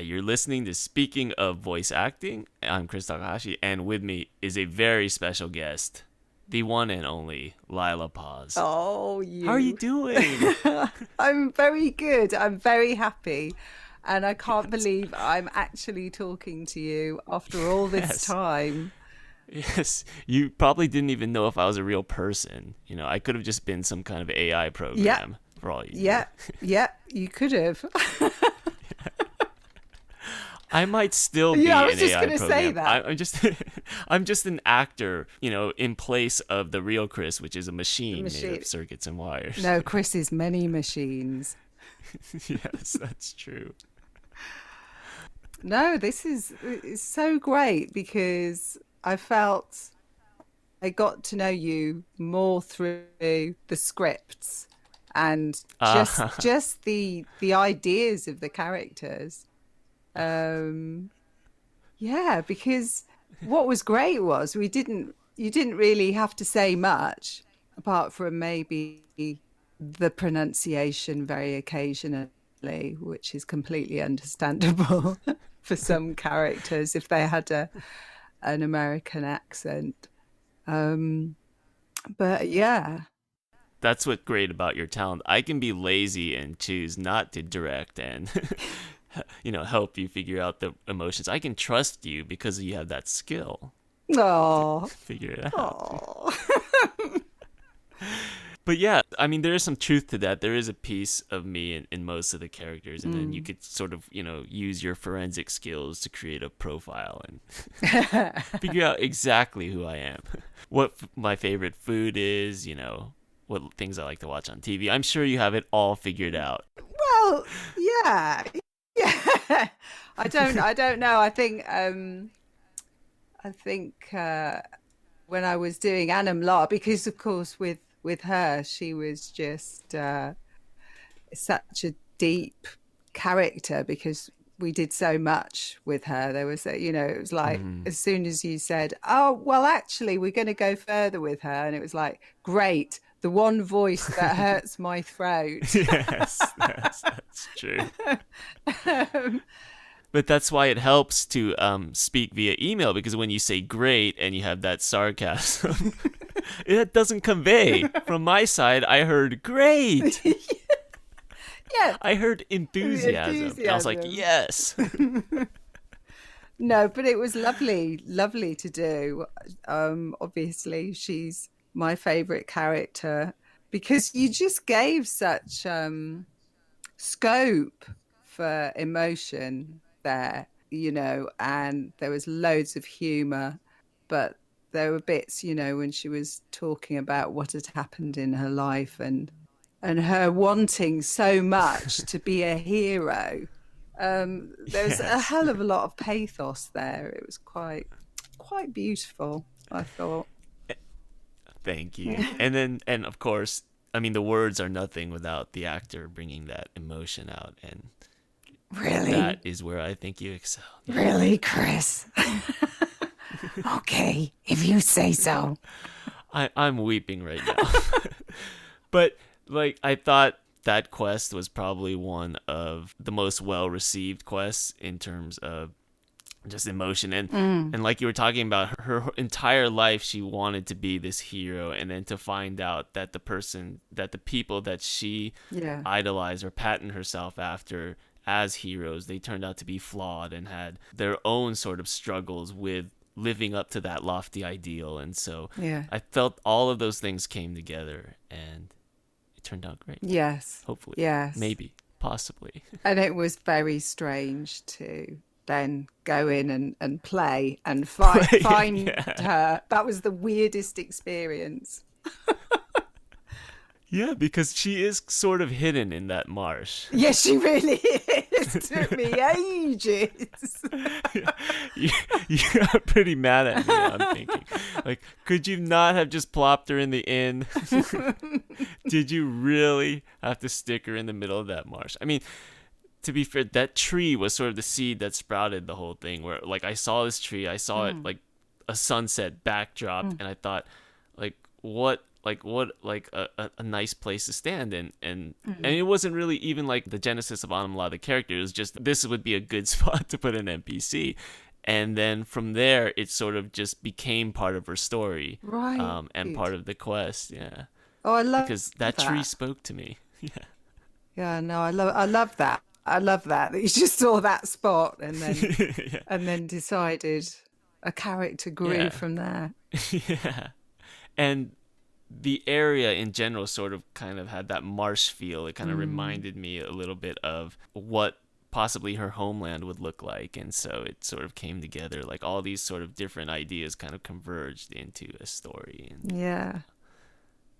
you're listening to Speaking of Voice Acting. I'm Chris Takahashi, and with me is a very special guest, the one and only Lila Paws. Oh, How are you doing? I'm very good. I'm very happy. And I can't believe I'm actually talking to you after all this time. Yes, you probably didn't even know if I was a real person. I could have just been some kind of AI program for all you know. Yeah, you could have. I might still be I was an just AI going to program. say that. I'm just an actor, in place of the real Chris, which is a machine made of circuits and wires. No, Chris is many machines. Yes, that's true. No, it's so great because I felt I got to know you more through the scripts and just the ideas of the characters. Because what was great was you didn't really have to say much apart from maybe the pronunciation very occasionally, which is completely understandable for some characters if they had an American accent. But yeah. That's what's great about your talent. I can be lazy and choose not to direct and help you figure out the emotions. I can trust you because you have that skill. Oh, figure it out. But yeah, I mean, there is some truth to that. There is a piece of me in most of the characters, and then you could sort of, use your forensic skills to create a profile and figure out exactly who I am, what my favorite food is, what things I like to watch on TV. I'm sure you have it all figured out. Well, yeah. I don't know. I think when I was doing Anum-La, because of course with her, she was just such a deep character because we did so much with her. There was it was like as soon as you said, oh, well, actually, we're going to go further with her. And it was like, great. The one voice that hurts my throat. Yes, that's true. But that's why it helps to speak via email, because when you say great and you have that sarcasm, it doesn't convey. From my side, I heard great. Yeah. I heard enthusiasm. I was like, yes. No, but it was lovely to do. Obviously, she's my favorite character because you just gave such scope for emotion there, and there was loads of humor, but there were bits, when she was talking about what had happened in her life and her wanting so much to be a hero. There's a hell of a lot of pathos there. It was quite beautiful, I thought. Thank you. And of course, I mean, the words are nothing without the actor bringing that emotion out, and really, that is where I think you excel. Really, Chris? Okay, if you say so. I'm weeping right now. But I thought that quest was probably one of the most well-received quests in terms of just emotion, and like you were talking about, her entire life she wanted to be this hero, and then to find out that the people that she idolized or patterned herself after as heroes, they turned out to be flawed and had their own sort of struggles with living up to that lofty ideal. And so I felt all of those things came together, and it turned out great. Yes. Hopefully. Yes. Maybe. Possibly. And it was very strange to then go in and play and find her. That was the weirdest experience. Yeah, because she is sort of hidden in that marsh. Yes, she really is. It took me ages. You're pretty mad at me, I'm thinking. Could you not have just plopped her in the inn? Did you really have to stick her in the middle of that marsh? I mean, to be fair, that tree was sort of the seed that sprouted the whole thing, where I saw this tree, I saw it like a sunset backdrop, and I thought, what like what like a nice place to stand in. And Mm. it wasn't really even like the genesis of Anum-La the character. It was just this would be a good spot to put an NPC. And then from there it sort of just became part of her story, Right. and part of the quest. Yeah, Oh, I love because that tree that. spoke to me. Yeah. Yeah, no, I love that. I love that you just saw that spot Yeah. and then decided a character grew Yeah. from there. Yeah. And the area in general sort of kind of had that marsh feel. It kind of Mm. reminded me a little bit of what possibly her homeland would look like. And so it sort of came together, like all these sort of different ideas kind of converged into a story. And Yeah.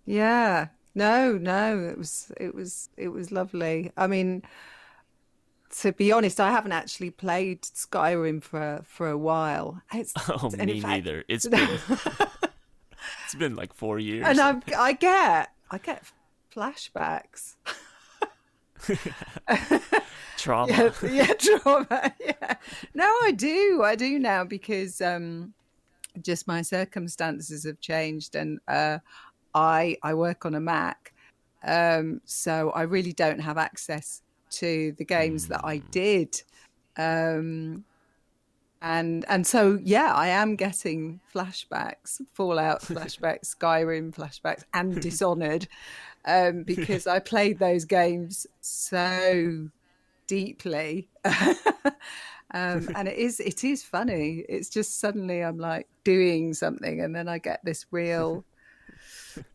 Yeah. No, no, it was lovely. I mean, to be honest, I haven't actually played Skyrim for a while. It's oh, and in me fact, neither. It's been like 4 years. and I get flashbacks. Trauma. Yeah, yeah, trauma. Yeah. No, I do now because just my circumstances have changed, and I work on a Mac, so I really don't have access to the games that I Mm. did. Um, and so yeah, I am getting flashbacks, Fallout flashbacks, Skyrim flashbacks, and Dishonored, because I played those games so deeply. And it is funny. It's just suddenly I'm like doing something, and then I get this real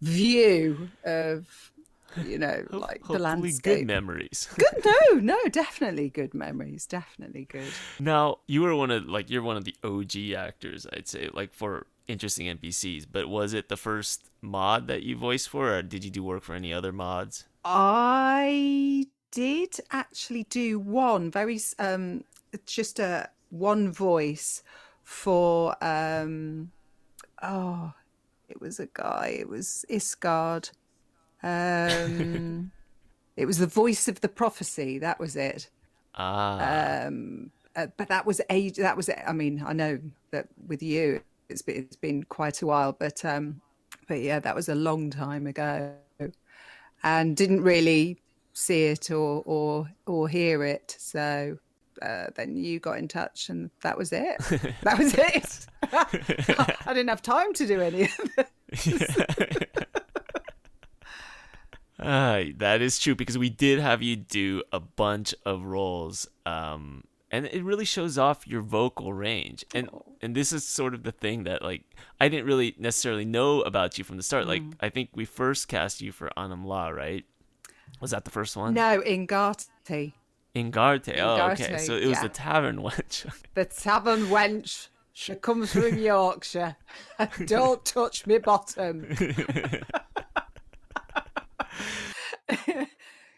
view of, like the Hopefully good landscape. memories. Good, no, no, definitely good memories, definitely good. Now, you're one of the OG actors, I'd say, like for interesting NPCs, but was it the first mod that you voiced for, or did you do work for any other mods? I did actually do one just a one voice for oh, it was a guy, it was Iscard. Um it was the voice of the prophecy, that was it. Ah. But that was age that was I mean, I know that with you it's been quite a while, but yeah, that was a long time ago, and didn't really see it or hear it. So then you got in touch, and that was it. That was it. I didn't have time to do any of this. That is true because we did have you do a bunch of roles, and it really shows off your vocal range. Oh. And this is sort of the thing that like I didn't really necessarily know about you from the start. Like Mm. I think we first cast you for Anum-La, right? Was that the first one? No, Ingarte. Ingarte. Oh, okay. So Ingarte, it was the yeah. tavern wench. The tavern wench. She comes from Yorkshire. Don't touch me bottom.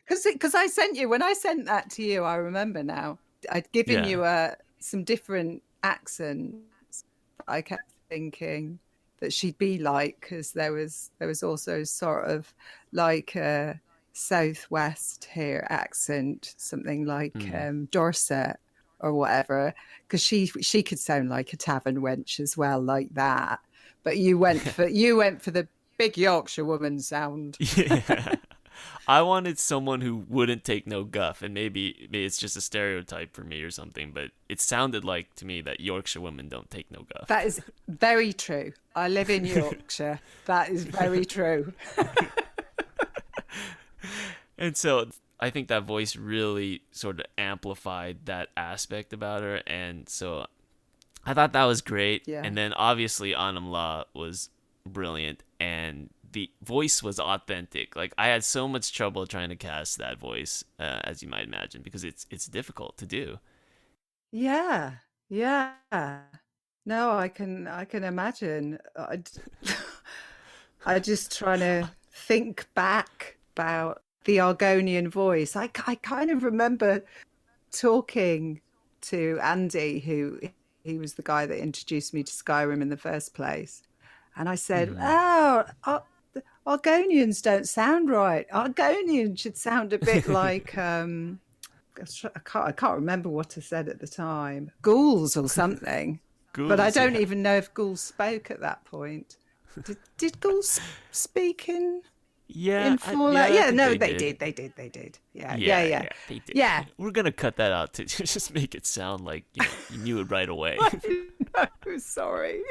Because I sent you, when I sent that to you, I remember now, I'd given Yeah. you some different accents. I kept thinking that she'd be like, because there was also sort of like a southwest here accent, something like Mm. Dorset or whatever, because she could sound like a tavern wench as well, like that. But you went for the big Yorkshire woman sound. Yeah. I wanted someone who wouldn't take no guff, and maybe it's just a stereotype for me or something, but it sounded like to me that Yorkshire women don't take no guff. That is very true. I live in Yorkshire. That is very true. And so I think that voice really sort of amplified that aspect about her, and so I thought that was great. Yeah. And then obviously Anum-La was brilliant, and the voice was authentic. Like I had so much trouble trying to cast that voice, as you might imagine, because it's difficult to do. Yeah. Yeah. No, I can imagine. I just trying to think back about the Argonian voice. I kind of remember talking to Andy, who he was the guy that introduced me to Skyrim in the first place. And I said, Mm. "Oh, Argonians don't sound right. Argonians should sound a bit like I can't remember what I said at the time. Ghouls or something. But I Ghouls, don't yeah. even know if ghouls spoke at that point." Did ghouls speak Yeah, in Fallout? I Yeah, think no, they they did. did. They did. They did. Yeah, yeah, Yeah, yeah, yeah, they did. yeah. We're gonna cut that out to just make it sound like you knew it right away. I know. Sorry,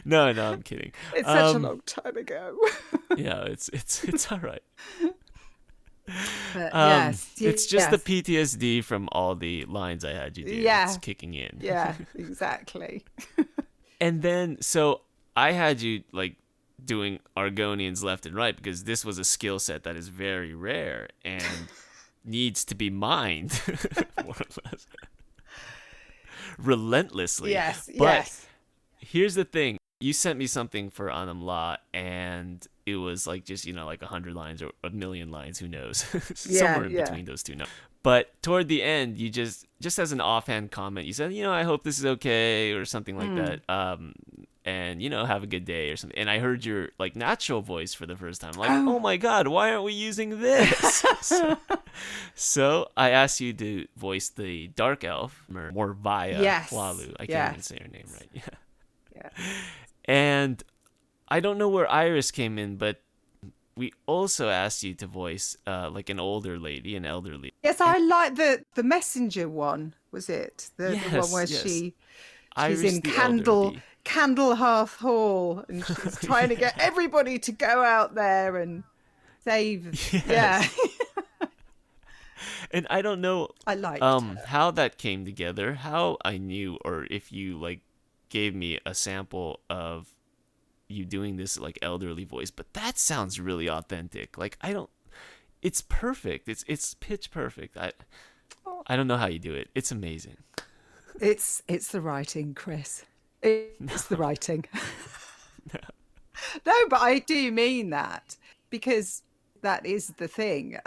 No, no, I'm kidding. it's such a Um, long time ago. yeah, it's all right. But yes, It's just the yes, PTSD from all the lines I had you do. It's yeah, kicking in. yeah, exactly. And then, so I had you like doing Argonians left and right because this was a skill set that is very rare and needs to be mined, more or less, relentlessly. Yes, But yes. here's the thing. You sent me something for Anum-La, and it was like just, like 100 lines or a million lines, who knows? Yeah, Somewhere in yeah. between those two. No. But toward the end, you just as an offhand comment, you said, I hope this is okay, or something like that. And, have a good day or something. And I heard your like natural voice for the first time. I'm like, oh Oh, my God, why aren't we using this? So I asked you to voice the dark elf, Morviah yes, Walu. I can't even yes, say her name right. Yeah. yeah. And I don't know where Iris came in, but we also asked you to voice like an older lady, an elderly. Yes, I like the messenger one. Was it the one Yes, where yes. she's Iris in the elderly. Candlehearth Hall and she's trying to get everybody to go out there and save. Yeah, Yes. And I don't know I liked her. how that came together, how I knew, or if you like gave me a sample of you doing this like elderly voice, but that sounds really authentic. Like I don't it's perfect. It's pitch perfect. I don't know how you do it. It's amazing. It's the writing, Chris. It's the writing. No. No, but I do mean that because that is the thing.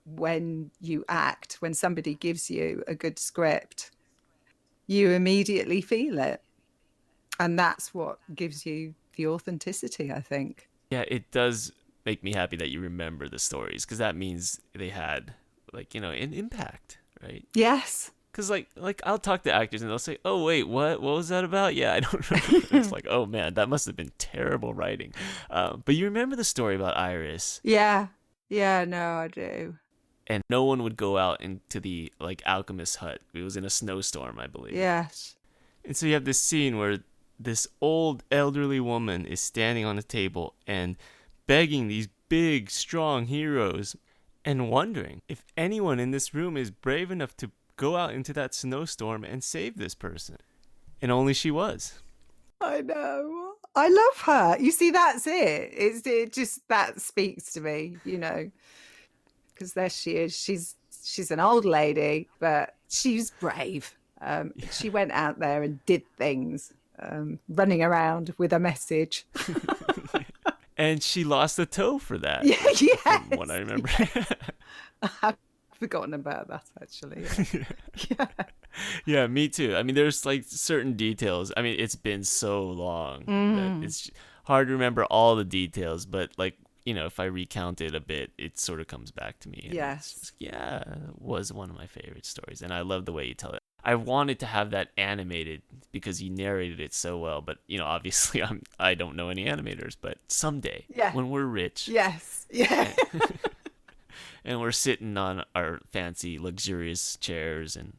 When you act, when somebody gives you a good script, you immediately feel it. And that's what gives you the authenticity, I think. Yeah, it does make me happy that you remember the stories because that means they had like, an impact, right? Yes. Because like I'll talk to actors and they'll say, "Oh wait, what was that about?" Yeah, I don't remember. It's like, oh man, that must have been terrible writing. But you remember the story about Iris, Yeah. Yeah, no, I do. and no one would go out into the like alchemist hut. It was in a snowstorm, I believe. Yes. And so you have this scene where this old elderly woman is standing on a table and begging these big, strong heroes and wondering if anyone in this room is brave enough to go out into that snowstorm and save this person. And only she was. I know. I love her. You see, that's it. It just that speaks to me, because there she is. She's an old lady, but she's brave. She went out there and did things, running around with a message. And she lost a toe for that, Yeah, yes, from what I remember. yes. I've forgotten about that actually. Yeah. Yeah, me too. I mean, there's like certain details. I mean, it's been so long that it's hard to remember all the details, but like, if I recount it a bit, it sort of comes back to me. And Yes. it's just, yeah, it was one of my favorite stories. And I love the way you tell it. I wanted to have that animated because you narrated it so well, but obviously I don't know any animators, but someday Yeah. when we're rich Yes. Yeah. and we're sitting on our fancy luxurious chairs and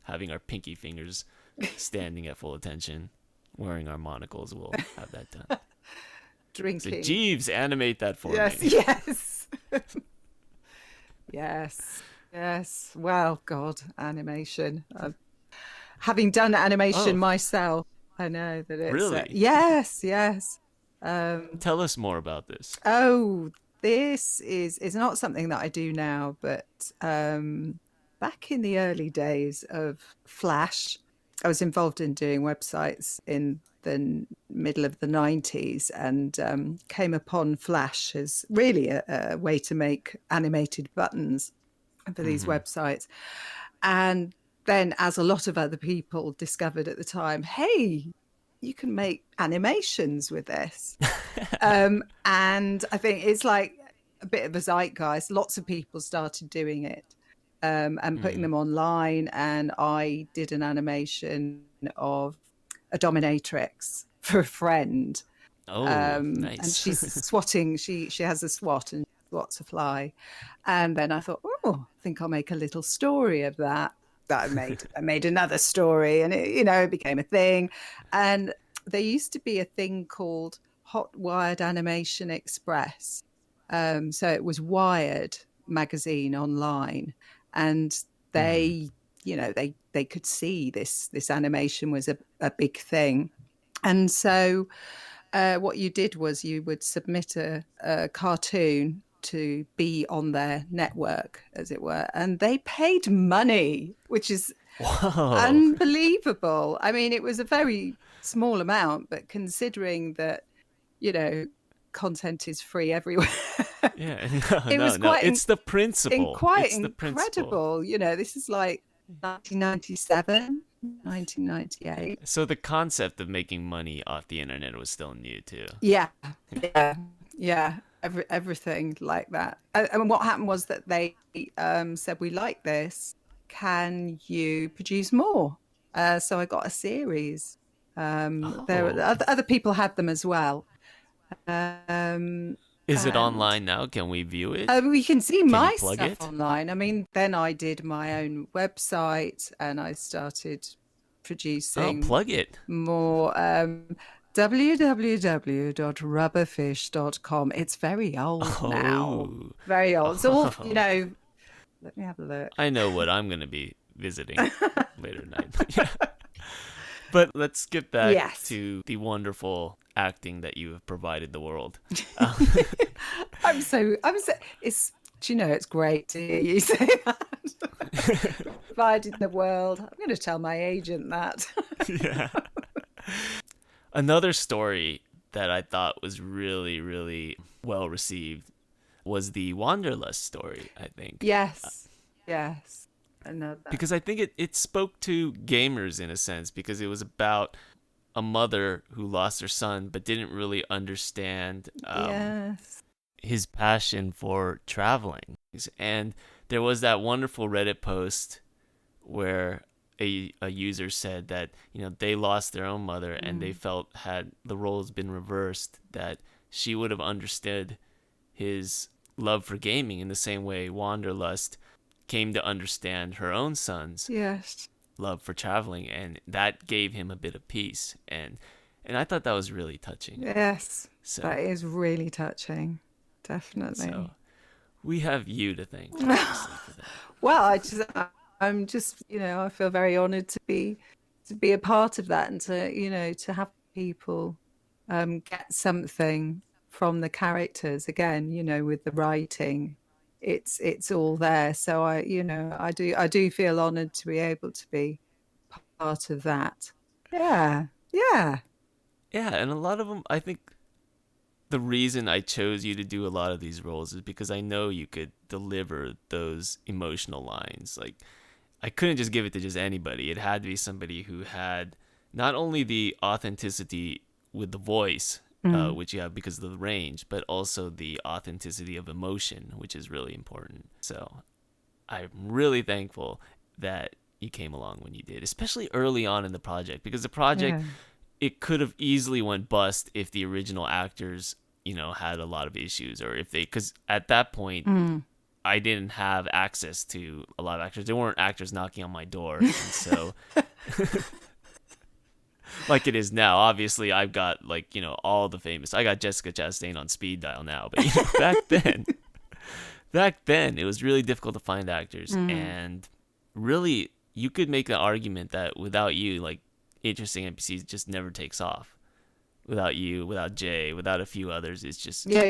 having our pinky fingers standing at full attention, wearing our monocles, we'll have that done. So Drinking. Jeeves, animate that for Yes. me. Yes. Yes. Yes. Well, God, animation. Having done animation myself, I know that it's Really? yes, yes. Tell us more about this. Oh, this is not something that I do now, but back in the early days of Flash, I was involved in doing websites in the middle of the 90s and came upon Flash as really a way to make animated buttons for these websites. And then, as a lot of other people discovered at the time, hey, you can make animations with this. And I think it's like a bit of a zeitgeist. Lots of people started doing it and putting them online. And I did an animation of a dominatrix for a friend. Oh, And nice. she's swatting. She has a swat and swats a fly. And then I thought, oh, I think I'll make a little story of that. That I made another story, and it became a thing. And there used to be a thing called Hot Wired Animation Express. So it was Wired magazine online, and they, they could see this animation was a big thing. And so what you did was you would submit a cartoon to be on their network, as it were, and they paid money, which is Whoa. unbelievable. I mean, it was a very small amount, but considering that, content is free everywhere, Yeah, it was no. quite It's the principle. quite It's the principle. incredible. This is like 1997, 1998. So the concept of making money off the internet was still new too. Yeah, yeah. Everything like that. And what happened was that they said, we like this. Can you produce more? So I got a series. There Oh. other people had them as well. Is it And online now? Can we view it? we can see Can you my plug stuff it? online. I mean, then I did my own website and I started Oh, producing plug it. more. www.rubberfish.com. It's very old now. Oh. Very old. It's all, Oh. let me have a look. I know what I'm going to be visiting later tonight. Yeah. But let's skip back Yes. to the wonderful acting that you have provided the world. It's great to hear you say that. Provided the world. I'm going to tell my agent that. Yeah. Another story that I thought was really, really well received was the Wanderlust story, I think. Yes. Yes. I know that. Because I think it spoke to gamers in a sense, because it was about a mother who lost her son but didn't really understand Yes. his passion for traveling. And there was that wonderful Reddit post where a user said that they lost their own mother and they felt, had the roles been reversed, that she would have understood his love for gaming in the same way Wanderlust came to understand her own son's Yes. love for traveling, and that gave him a bit of peace. And I thought that was really touching. Yes. So That is really touching. Definitely. so we have you to thank, obviously, for that. Well, I'm just, I feel very honored to be a part of that, and to have people get something from the characters again, with the writing. It's all there. So I do feel honored to be able to be part of that. Yeah. Yeah. Yeah, and a lot of them, I think the reason I chose you to do a lot of these roles is because I know you could deliver those emotional lines. Like, I couldn't just give it to just anybody. It had to be somebody who had not only the authenticity with the voice, which you have because of the range, but also the authenticity of emotion, which is really important. So I'm really thankful that you came along when you did, especially early on in the project, because the project, Yeah. it could have easily went bust if the original actors, had a lot of issues, or if because at that point, I didn't have access to a lot of actors. There weren't actors knocking on my door. And so, like it is now, obviously I've got all the famous, I got Jessica Chastain on speed dial now, but back then it was really difficult to find actors. And really you could make an argument that without you, like, Interesting NPCs just never takes off. Without you, without Jay, without a few others, it's just Yeah,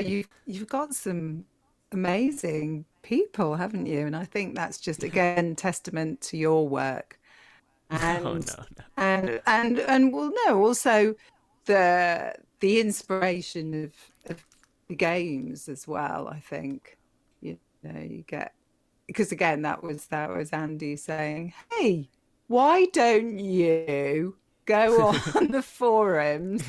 you've got some amazing people, haven't you? And I think that's just again testament to your work. no, And no, no. and well, no, also the inspiration of the games as well. I think you get, because again that was Andy saying, "Hey, why don't you go on the forums,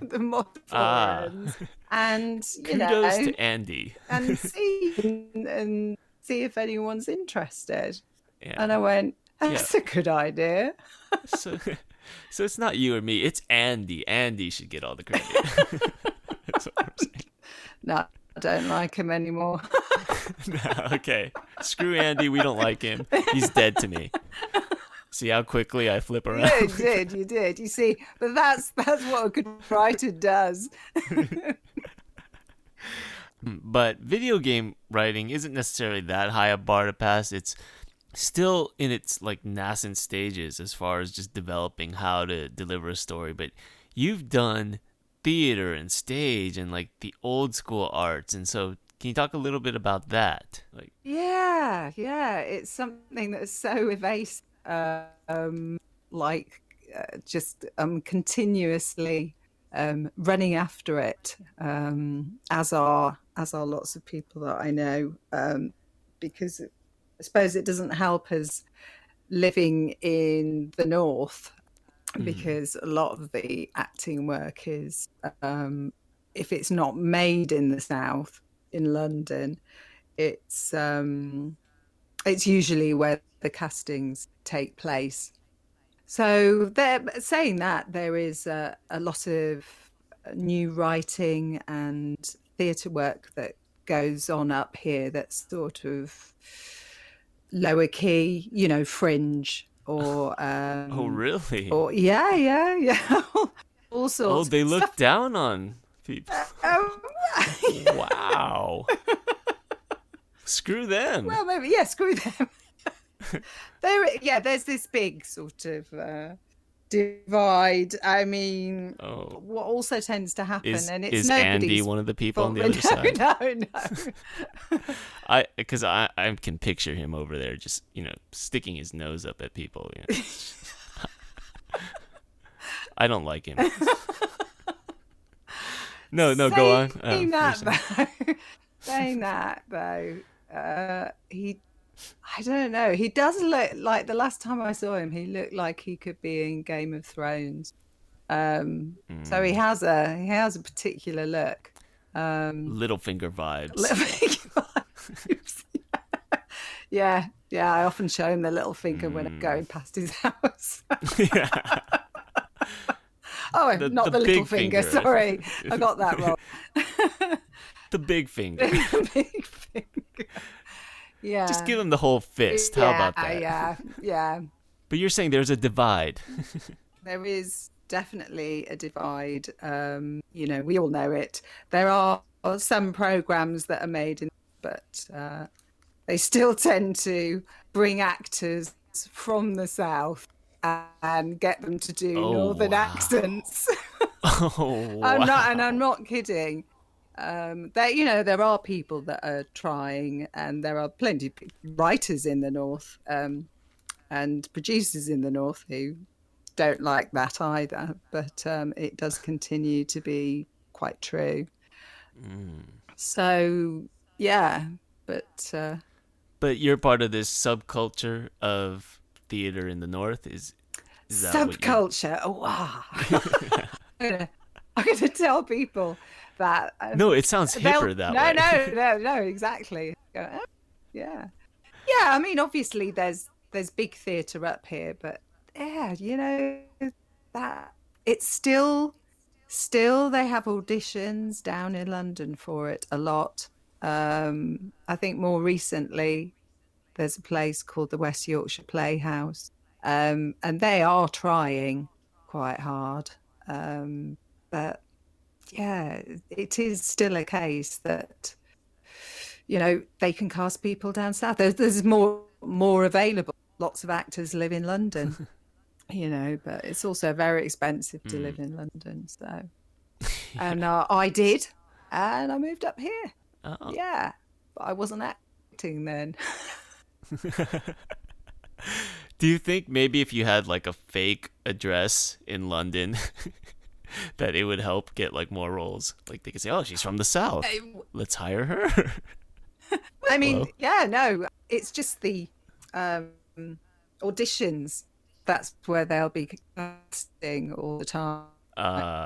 the mod Ah, forums, and kudos to Andy. and see if anyone's interested?" Yeah, And I went, yeah. "That's a good idea." So So it's not you or me. It's Andy. Andy should get all the credit. That's what I'm saying. No, I don't like him anymore. No, okay. Screw Andy. We don't like him. He's dead to me. See how quickly I flip around? You did. You see, but that's what a good writer does. But video game writing isn't necessarily that high a bar to pass. It's still in its like nascent stages as far as just developing how to deliver a story. But you've done theater and stage and like the old school arts, and so can you talk a little bit about that? Like, Yeah, it's something that's so evasive. Like just continuously running after it, as are lots of people that I know, because I suppose it doesn't help us living in the north, because a lot of the acting work is, if it's not made in the south, in London, it's usually where the castings take place. So they're saying that there is a lot of new writing and theatre work that goes on up here that's sort of lower key, fringe, or oh, really? or yeah, all Oh, sorts. they of look stuff. down on people. Um, Wow. Screw them. well, maybe screw them. There's this big sort of divide. I mean, what also tends to happen, and it's is nobody's Andy one of the people on the fault. other side? No. Because I can picture him over there, just sticking his nose up at people. I don't like him. No, go on. Saying that though, I don't know. He does look like, the last time I saw him, he looked like he could be in Game of Thrones. So he has a particular look. Littlefinger vibes. Vibes. Yeah. I often show him the little finger when I'm going past his house. Yeah. Oh, not the little finger. Sorry, I got that wrong. The big finger. The big finger. Yeah. Just give him the whole fist. How about that? Yeah. But you're saying there's a divide. There is definitely a divide. We all know it. There are some programs that are made but they still tend to bring actors from the south and get them to do northern accents. Oh, wow. I'm not kidding. There are people that are trying, and there are plenty of writers in the north, and producers in the north who don't like that either. But it does continue to be quite true. So yeah, but you're part of this subculture of theater in the north. Is that subculture? Oh, wow. I'm gonna tell people that. No, it sounds hipper that way. No, exactly. Yeah. I mean, obviously, there's big theatre up here, but that it's still they have auditions down in London for it a lot. I think more recently there's a place called the West Yorkshire Playhouse, and they are trying quite hard. But yeah, it is still a case that they can cast people down south. There's more available. Lots of actors live in London, but it's also very expensive to live in London. So, and I did, and I moved up here. Oh. Yeah, but I wasn't acting then. Do you think maybe if you had like a fake address in London that it would help get like more roles? Like they could say, "Oh, she's from the south. Let's hire her." I mean, no, it's just the auditions. That's where they'll be casting all the time.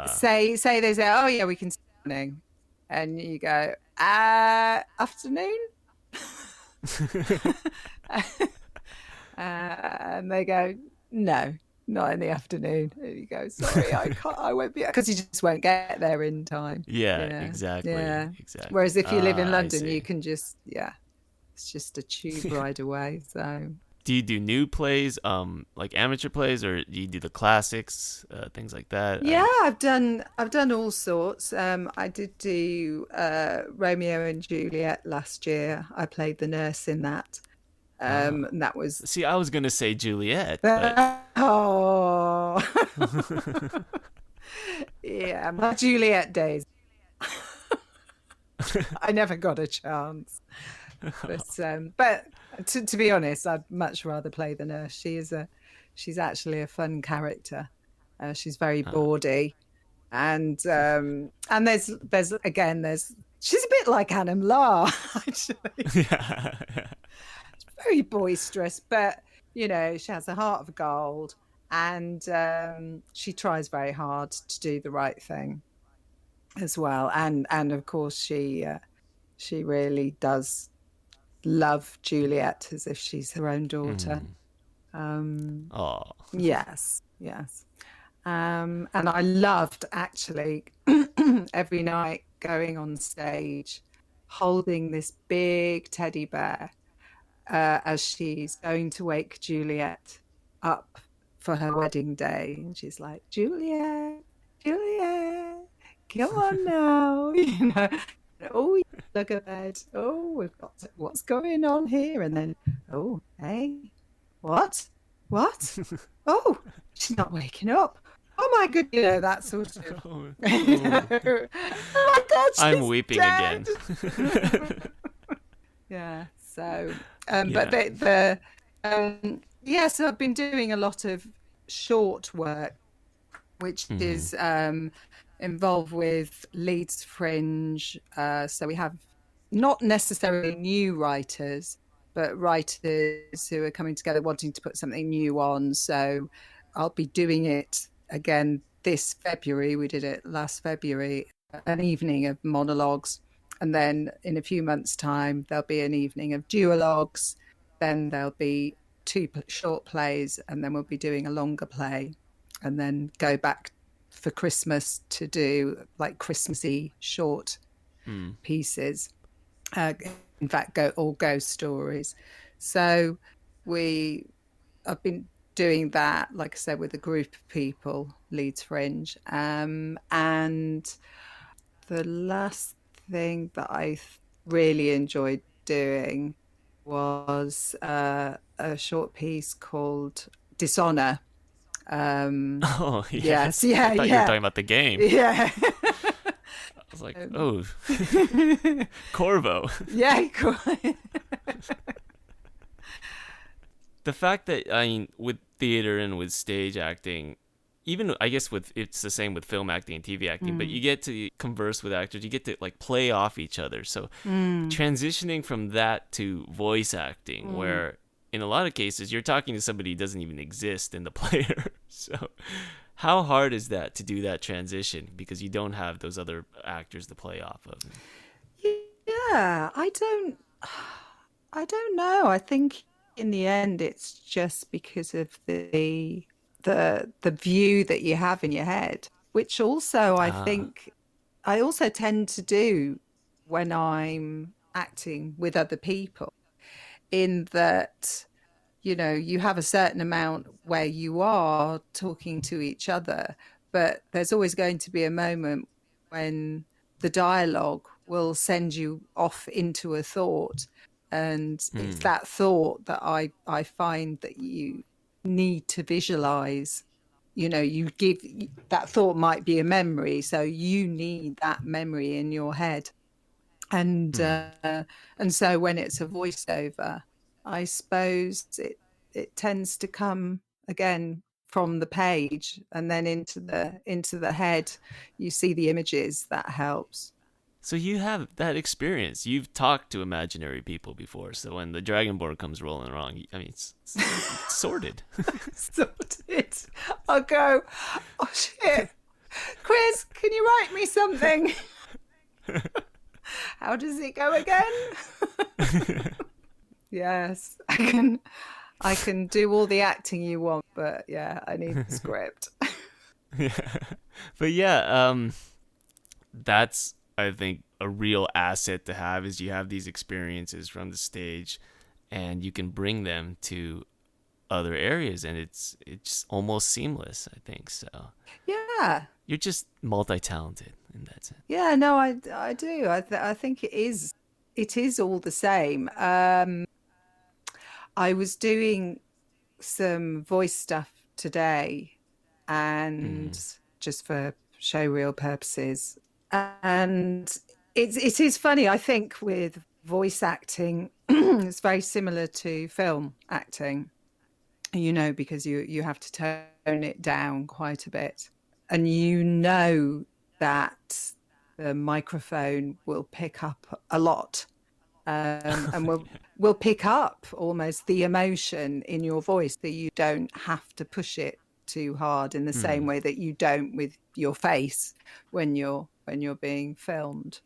Say they say, "Oh yeah, we can see morning," and you go, "Afternoon." And they go, "No." not in the afternoon. There you go. Sorry, I can't. I won't be because you just won't get there in time. Yeah, Yeah, exactly, yeah. exactly. Whereas if you live in I London, you see. can just it's just a tube ride away. So Do you do new plays, like amateur plays, or do you do the classics, things like that? yeah, I've done all sorts. I did do Romeo and Juliet last year. I played the nurse in that. Oh, And that was see, I was gonna say Juliet, but oh yeah, my Juliet days. I never got a chance. But to be honest, I'd much rather play the nurse. She's actually a fun character. She's very bawdy, and there's she's a bit like Anum-La, actually. yeah, Very boisterous, but she has a heart of gold, and she tries very hard to do the right thing as well. And of course, she really does love Juliet as if she's her own daughter. oh, Yes, yes. And I loved actually every night going on stage, holding this big teddy bear as she's going to wake Juliet up for her wedding day. And she's like, Juliet, Juliet, come on now. Oh, look at bed. Oh, what's going on here? And then, oh, hey, what? What? Oh, she's not waking up. Oh my good, that sort of. oh, Oh my God, I'm she's weeping dead. again. Yeah. So, but Yeah. so I've been doing a lot of short work, which is involved with Leeds Fringe. So we have not necessarily new writers, but writers who are coming together wanting to put something new on. So I'll be doing it again this February. We did it last February, an evening of monologues. And then in a few months' time, there'll be an evening of duologues. Then there'll be two short plays, and then we'll be doing a longer play. And then go back for Christmas to do like Christmassy short pieces. In fact, all ghost stories. So I've been doing that, like I said, with a group of people, Leeds Fringe. And the last thing that I really enjoyed doing was a short piece called Dishonor. Oh, Yes, yes. I yeah, thought you were yeah, talking about the game. yeah. I was like, oh, Corvo. Yeah, cool. The fact that, I mean, with theater and with stage acting, even I guess it's the same with film acting and TV acting, but you get to converse with actors, you get to like play off each other. So transitioning from that to voice acting, where in a lot of cases you're talking to somebody who doesn't even exist in the player. So how hard is that to do that transition because you don't have those other actors to play off of? Yeah, I don't know. I think in the end it's just because of the view that you have in your head, which also I Ah, think I also tend to do when I'm acting with other people, in that you have a certain amount where you are talking to each other, but there's always going to be a moment when the dialogue will send you off into a thought. And it's that thought that I find that you need to visualize. You give that thought might be a memory, so you need that memory in your head. And so when it's a voiceover, I suppose it tends to come again from the page and then into the head. You see the images. That helps. so you have that experience. You've talked to imaginary people before. So when the Dragonborn comes rolling around, I mean, it's sorted. Sorted. I'll go, oh shit, Chris, can you write me something? How does it go again? Yes, I can do all the acting you want, but yeah, I need the script. Yeah. But yeah, that's, I think, a real asset to have, is you have these experiences from the stage and you can bring them to other areas, and it's almost seamless, I think. So Yeah. you're just multi-talented in that sense. Yeah, no, I do. I think it is all the same. I was doing some voice stuff today, and Mm. just for showreel purposes. And it is funny, I think, with voice acting, it's very similar to film acting, because you have to tone it down quite a bit. And that the microphone will pick up a lot, and will pick up almost the emotion in your voice, that you don't have to push it too hard in the same Mm. way that you don't with your face when you're being filmed.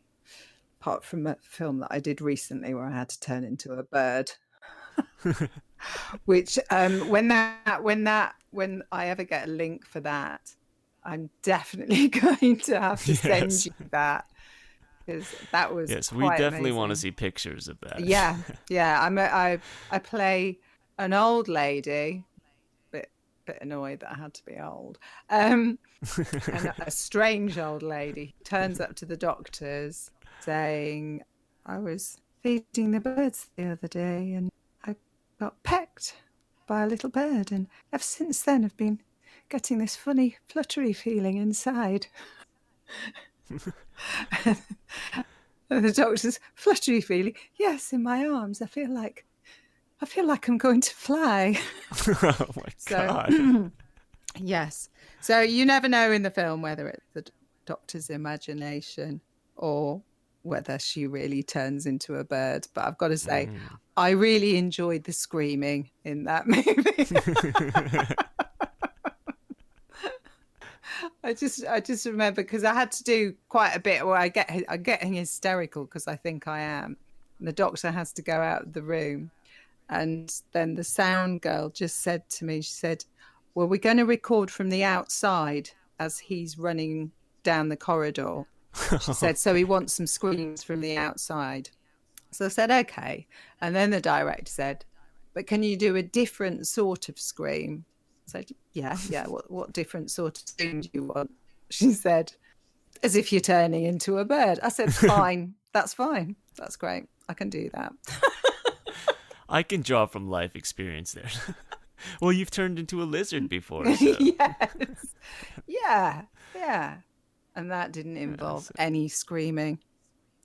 Apart from a film that I did recently where I had to turn into a bird, which when I ever get a link for that, I'm definitely going to have to send Yes. you that, because that was Yes, we quite definitely want to amazing. see pictures of that. Yeah, yeah. I play an old lady, bit annoyed that I had to be old, and a strange old lady turns up to the doctors saying, "I was feeding the birds the other day and I got pecked by a little bird, and ever since then I've been getting this funny fluttery feeling inside." And the doctor's, "Fluttery feeling? Yes, in my arms. I feel like I'm going to fly." Oh my So, God. yes. So you never know in the film whether it's the doctor's imagination or whether she really turns into a bird. But I've got to say, Mm. I really enjoyed the screaming in that movie. I just remember, because I had to do quite a bit where I'm getting hysterical because I think I am. And the doctor has to go out of the room. And then the sound girl just said to me, she said, "Well, we're going to record from the outside as he's running down the corridor." She said, "So he wants some screams from the outside." So I said, "Okay." And then the director said, "But can you do a different sort of scream?" I said, "Yeah. What different sort of scream do you want?" She said, "As if you're turning into a bird." I said, "Fine. That's fine. That's great. I can do that." I can draw from life experience there. Well, you've turned into a lizard before, so. Yes. Yeah. Yeah. And that didn't Yeah, involve so. any screaming.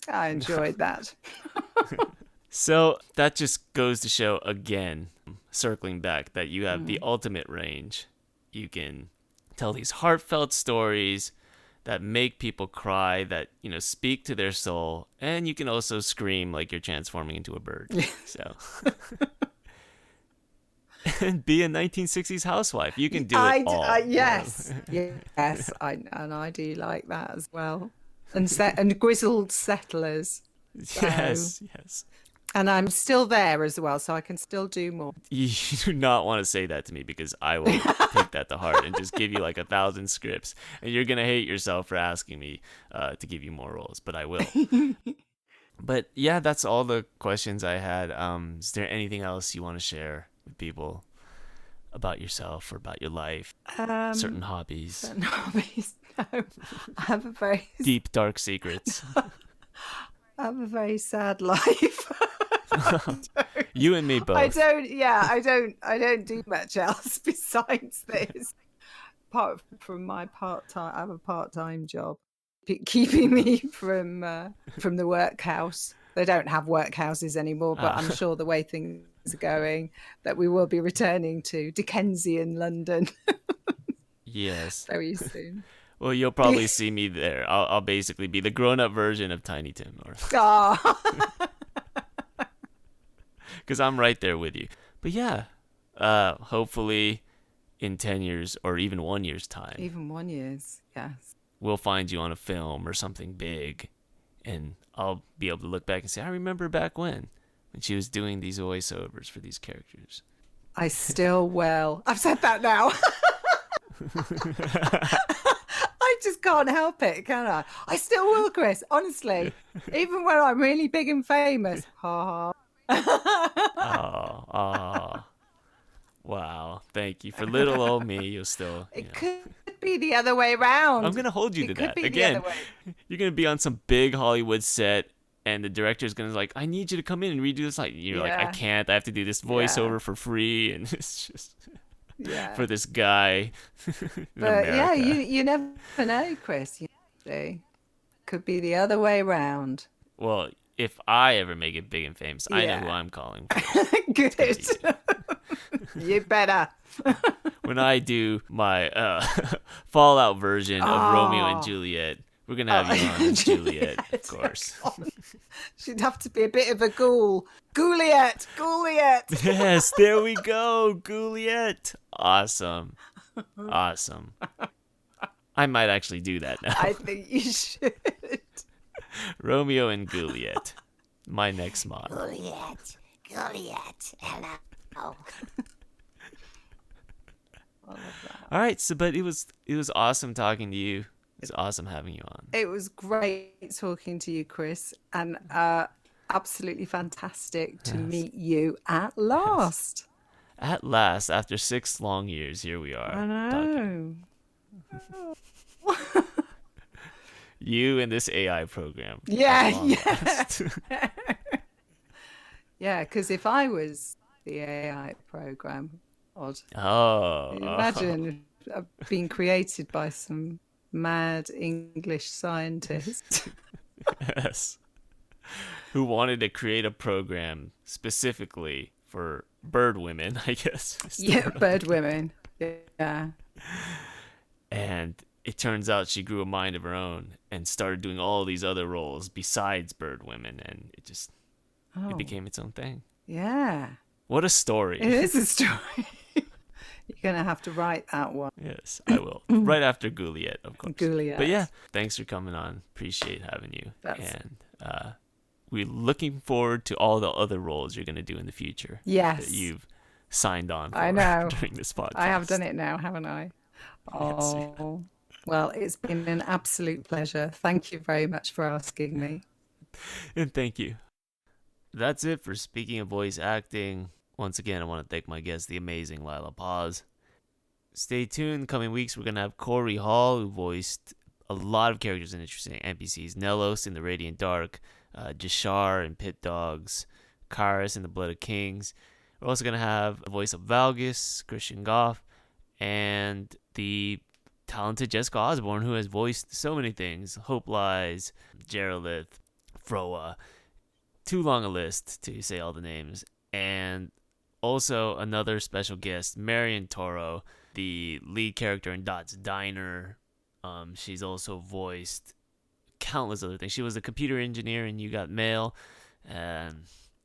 I enjoyed that. So that just goes to show, again, circling back, that you have the Mm. ultimate range. You can tell these heartfelt stories that make people cry, that, speak to their soul, and you can also scream like you're transforming into a bird. So, and be a 1960s housewife. You can do it all. Yes, yes, and I do like that as well. And grizzled settlers. So, Yes, yes. and I'm still there as well, so I can still do more. You do not want to say that to me, because I will take that to heart and just give you like 1,000 scripts, and you're gonna hate yourself for asking me to give you more roles, but I will. But yeah, that's all the questions I had. Is there anything else you want to share with people about yourself or about your life? Certain hobbies, Certain hobbies. No, I have a very deep dark secrets. I have a very sad life. You and me I both. don't. Yeah, I don't do much else besides this. Apart from my part-time, I have a part-time job keeping me from the workhouse. They don't have workhouses anymore, but I'm sure the way things are going, that we will be returning to Dickensian London Yes. very soon. Well, you'll probably see me there. I'll basically be the grown-up version of Tiny Tim, or Oh. because I'm right there with you. But yeah, hopefully in 10 years or even 1 year's time, Even 1 year's, yes. we'll find you on a film or something big, and I'll be able to look back and say, I remember back when she was doing these voiceovers for these characters. I still will. I've said that now. I just can't help it, can I? I still will, Chris. Honestly, even when I'm really big and famous. Ha ha. Oh, wow. Thank you. For little old me, you'll still, It could be the other way around. I'm going to hold you to It could that. be Again, the other way. you're going to be on some big Hollywood set, and the director's going to like, I need you to come in and redo this. Like, you're like, I Yeah. can't. I have to do this voiceover for free. And it's just Yeah. for this guy in But yeah, America. you never know, Chris. You see. Could be the other way round. Well, if I ever make it big and famous, I know who Yeah. I'm calling for. Good. You better. When I do my Fallout version of Romeo and Oh. Juliet, we're going to have you on as Juliet, of course. She'd have to be a bit of a ghoul. Gouliet. Yes, there we go. Juliet. Awesome. I might actually do that now. I think you should. Romeo and Juliet. My next mod. Goliath, hello. All right, so but it was awesome talking to you. It was awesome having you on. It was great talking to you, Chris, and absolutely fantastic to meet you at last. At last, after 6 long years, here we are. I Talking. know. You and this AI program. Yeah, At long last. Yeah, because if I was the AI program, I'd Oh. imagine being created by some mad English scientist. Yes. Who wanted to create a program specifically for bird women, I guess. Yeah, bird women. Yeah. And it turns out she grew a mind of her own and started doing all these other roles besides bird women, and it just it became its own thing. Yeah. What a story. It is a story. You're going to have to write that one. Yes, I will. Right after Juliet, of course. Juliet. But yeah, thanks for coming on. Appreciate having you. That's- And we're looking forward to all the other roles you're going to do in the future. Yes. That you've signed on for I know. during this podcast. I have done it now, haven't I? Oh, well, it's been an absolute pleasure. Thank you very much for asking me. And thank you. That's it for Speaking of Voice Acting. Once again, I want to thank my guest, the amazing Lila Paws. Stay tuned. Coming weeks, we're going to have Corey Hall, who voiced a lot of characters in interesting NPCs. Nelos in The Radiant Dark, Jashar in Pit Dogs, Karis in The Blood of Kings. We're also going to have the voice of Valgus, Christian Goff, and the talented Jessica Osborne, who has voiced so many things. Hope Lies, Geraldith, Froa. Too long a list to say all the names. And also another special guest, Marion Toro, the lead character in Dot's Diner. She's also voiced countless other things. She was a computer engineer in You Got Mail. And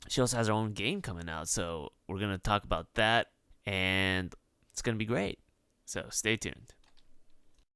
she also has her own game coming out. So we're going to talk about that. And it's going to be great. So stay tuned.